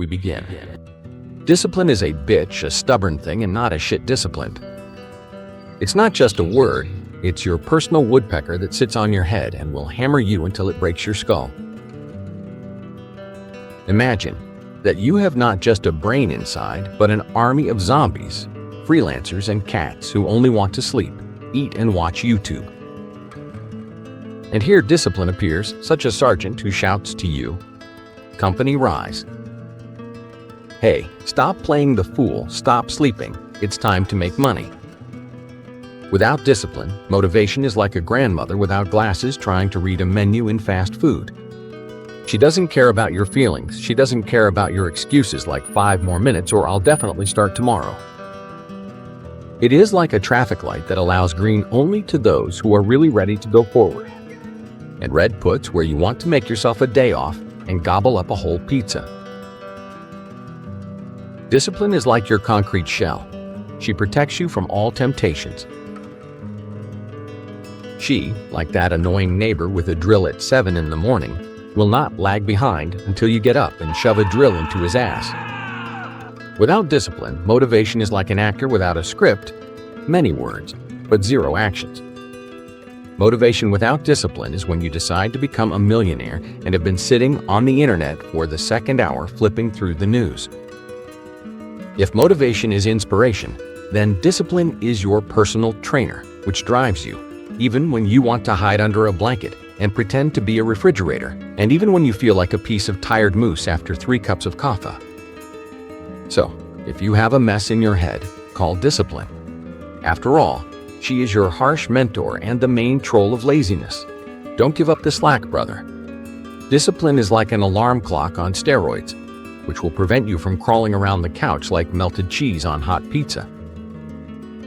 we begin. Discipline is a bitch, a stubborn thing, and not a shit disciplined. It's not just a word, it's your personal woodpecker that sits on your head and will hammer you until it breaks your skull. Imagine that you have not just a brain inside, but an army of zombies, freelancers, and cats who only want to sleep, eat, and watch YouTube. And here discipline appears, such a sergeant who shouts to you, "Company rise. Hey, stop playing the fool, stop sleeping, it's time to make money." Without discipline, motivation is like a grandmother without glasses trying to read a menu in fast food. She doesn't care about your feelings, she doesn't care about your excuses like 5 more minutes or I'll definitely start tomorrow. It is like a traffic light that allows green only to those who are really ready to go forward. And red puts where you want to make yourself a day off and gobble up a whole pizza. Discipline is like your concrete shell. She protects you from all temptations. She, like that annoying neighbor with a drill at 7 in the morning, will not lag behind until you get up and shove a drill into his ass. Without discipline, motivation is like an actor without a script, many words, but 0 actions. Motivation without discipline is when you decide to become a millionaire and have been sitting on the internet for the second hour flipping through the news. If motivation is inspiration, then discipline is your personal trainer, which drives you, even when you want to hide under a blanket and pretend to be a refrigerator, and even when you feel like a piece of tired moose after 3 cups of coffee. So, if you have a mess in your head, call discipline. After all, she is your harsh mentor and the main troll of laziness. Don't give up the slack, brother. Discipline is like an alarm clock on steroids, which will prevent you from crawling around the couch like melted cheese on hot pizza.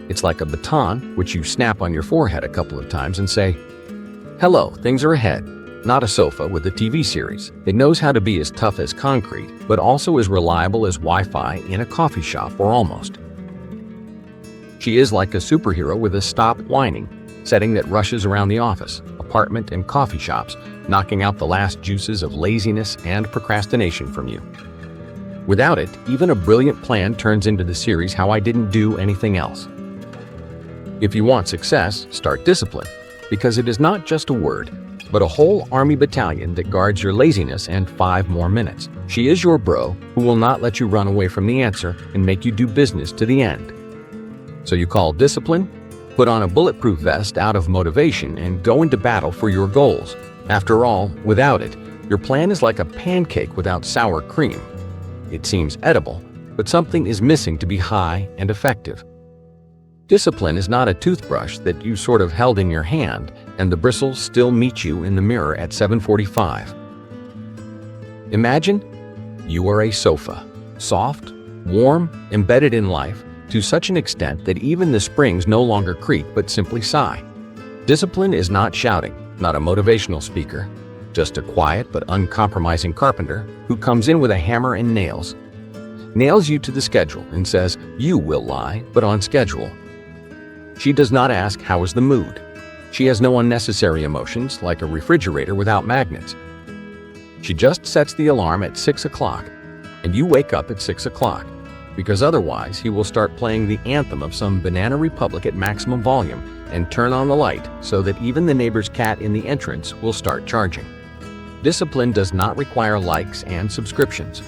It's like a baton, which you snap on your forehead a couple of times and say, "Hello, things are ahead." Not a sofa with a TV series. It knows how to be as tough as concrete, but also as reliable as Wi-Fi in a coffee shop, or almost. She is like a superhero with a stop whining setting that rushes around the office, apartment, and coffee shops, knocking out the last juices of laziness and procrastination from you. Without it, even a brilliant plan turns into the series How I Didn't Do Anything Else. If you want success, start discipline, because it is not just a word, but a whole army battalion that guards your laziness and 5 more minutes. She is your bro who will not let you run away from the answer and make you do business to the end. So you call discipline, put on a bulletproof vest out of motivation, and go into battle for your goals. After all, without it, your plan is like a pancake without sour cream. It seems edible, but something is missing to be high and effective. Discipline is not a toothbrush that you sort of held in your hand and the bristles still meet you in the mirror at 7:45. Imagine you are a sofa, soft, warm, embedded in life to such an extent that even the springs no longer creak but simply sigh. Discipline is not shouting, not a motivational speaker, just a quiet but uncompromising carpenter who comes in with a hammer and nails you to the schedule and says, "You will lie, but on schedule." She does not ask, "How is the mood?" She has no unnecessary emotions like a refrigerator without magnets. She just sets the alarm at 6 o'clock, and you wake up at 6 o'clock, because otherwise he will start playing the anthem of some Banana Republic at maximum volume and turn on the light so that even the neighbor's cat in the entrance will start charging. Discipline does not require likes and subscriptions.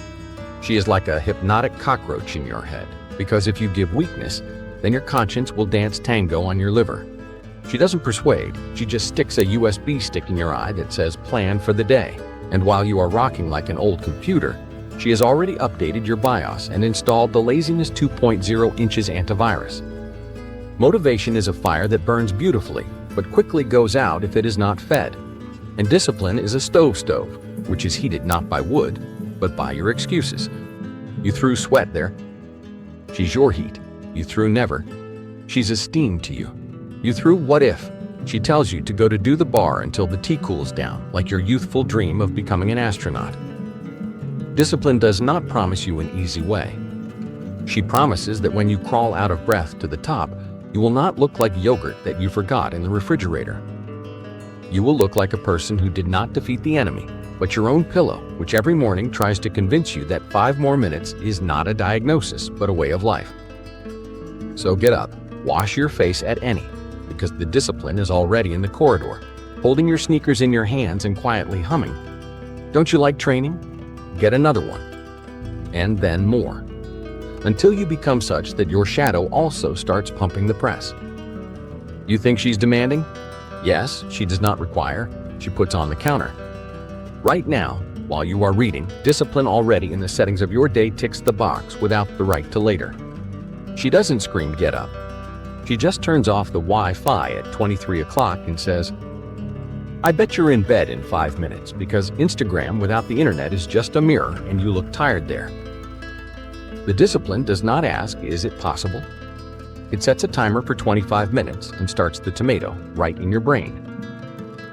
She is like a hypnotic cockroach in your head, because if you give weakness, then your conscience will dance tango on your liver. She doesn't persuade, she just sticks a USB stick in your eye that says "Plan for the day." And while you are rocking like an old computer, she has already updated your BIOS and installed the Laziness 2.0 inches antivirus. Motivation is a fire that burns beautifully, but quickly goes out if it is not fed. And discipline is a stove, which is heated not by wood, but by your excuses. You threw sweat there. She's your heat. You threw never. She's a steam to you. You threw what if. She tells you to go to do the bar until the tea cools down, like your youthful dream of becoming an astronaut. Discipline does not promise you an easy way. She promises that when you crawl out of breath to the top, you will not look like yogurt that you forgot in the refrigerator. You will look like a person who did not defeat the enemy, but your own pillow, which every morning tries to convince you that 5 more minutes is not a diagnosis, but a way of life. So get up, wash your face at any, because the discipline is already in the corridor, holding your sneakers in your hands and quietly humming. Don't you like training? Get another one. And then more. Until you become such that your shadow also starts pumping the press. You think she's demanding? Yes, she does not require. She puts on the counter. Right now, while you are reading, discipline already in the settings of your day ticks the box without the right to later. She doesn't scream, "Get up." She just turns off the Wi-Fi at 23 o'clock and says, "I bet you're in bed in 5 minutes because Instagram without the internet is just a mirror and you look tired there." The discipline does not ask, "Is it possible?" It sets a timer for 25 minutes and starts the tomato right in your brain.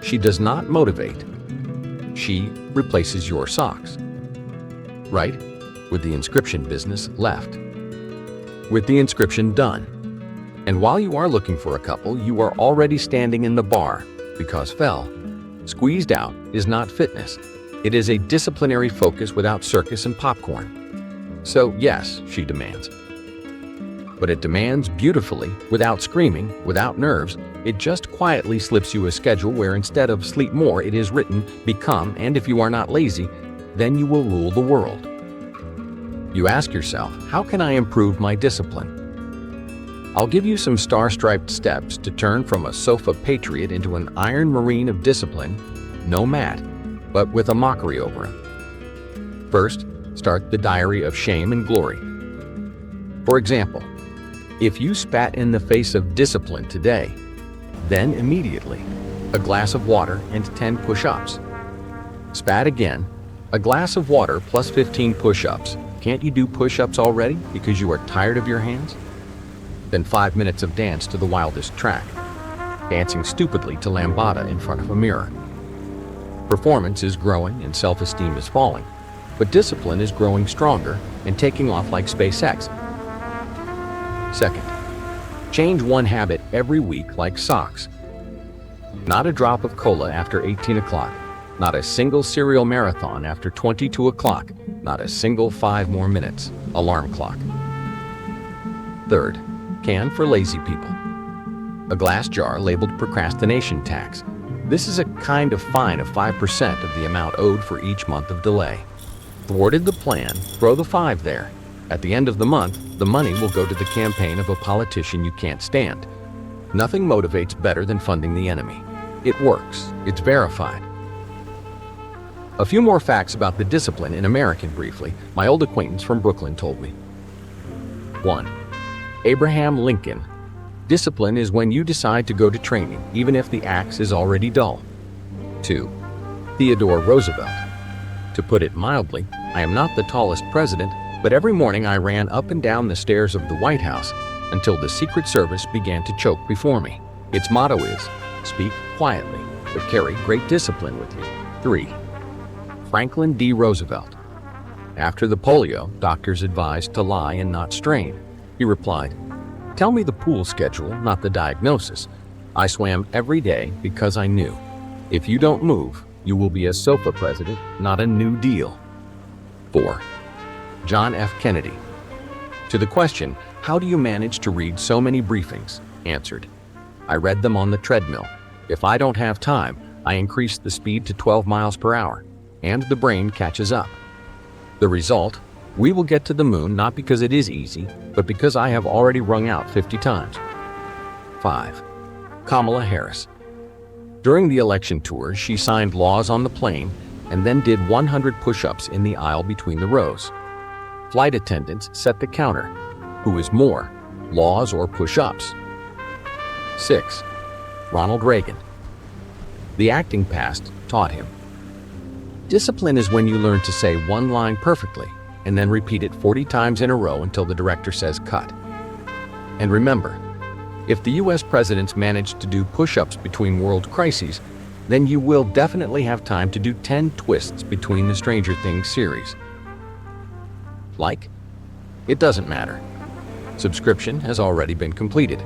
She does not motivate. She replaces your socks. Right? With the inscription business left. With the inscription done. And while you are looking for a couple, you are already standing in the bar because fell. Squeezed out is not fitness. It is a disciplinary focus without circus and popcorn. So yes, she demands. But it demands beautifully, without screaming, without nerves. It just quietly slips you a schedule where instead of sleep more, it is written, become, and if you are not lazy, then you will rule the world. You ask yourself, how can I improve my discipline? I'll give you some star-striped steps to turn from a sofa patriot into an iron marine of discipline, no mat, but with a mockery over him. First, start the diary of shame and glory. For example, if you spat in the face of discipline today, then immediately, a glass of water and 10 push-ups. Spat again, a glass of water plus 15 push-ups. Can't you do push-ups already because you are tired of your hands? Then 5 minutes of dance to the wildest track, dancing stupidly to Lambada in front of a mirror. Performance is growing and self-esteem is falling, but discipline is growing stronger and taking off like SpaceX. Second, change one habit every week like socks. Not a drop of cola after 18 o'clock, not a single cereal marathon after 22 o'clock, not a single 5 more minutes alarm clock. Third, can for lazy people. A glass jar labeled procrastination tax. This is a kind of fine of 5% of the amount owed for each month of delay. Thwarted the plan, throw the 5 there. At the end of the month, the money will go to the campaign of a politician you can't stand. Nothing motivates better than funding the enemy. It works. It's verified. A few more facts about the discipline in American briefly, my old acquaintance from Brooklyn told me. 1. Abraham Lincoln. Discipline is when you decide to go to training, even if the axe is already dull. 2. Theodore Roosevelt. To put it mildly, I am not the tallest president, but every morning I ran up and down the stairs of the White House until the Secret Service began to choke before me. Its motto is, speak quietly, but carry great discipline with you. 3. Franklin D. Roosevelt. After the polio, doctors advised to lie and not strain. He replied, "Tell me the pool schedule, not the diagnosis. I swam every day because I knew. If you don't move, you will be a sofa president, not a New Deal." 4. John F. Kennedy. To the question, how do you manage to read so many briefings? Answered, I read them on the treadmill. If I don't have time, I increase the speed to 12 miles per hour, and the brain catches up. The result? We will get to the moon not because it is easy, but because I have already wrung out 50 times. 5. Kamala Harris. During the election tour, she signed laws on the plane and then did 100 push-ups in the aisle between the rows. Flight attendants set the counter. Who is more, laws or push-ups? 6. Ronald Reagan. The acting past taught him. Discipline is when you learn to say one line perfectly and then repeat it 40 times in a row until the director says cut. And remember, if the US presidents manage to do push-ups between world crises, then you will definitely have time to do 10 twists between the Stranger Things series. Like? It doesn't matter. Subscription has already been completed.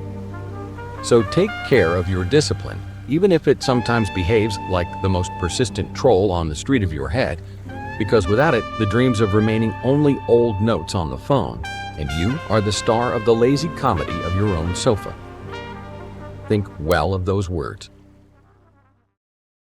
So take care of your discipline even if it sometimes behaves like the most persistent troll on the street of your head, because without it, the dreams of remaining only old notes on the phone, and you are the star of the lazy comedy of your own sofa. Think well of those words.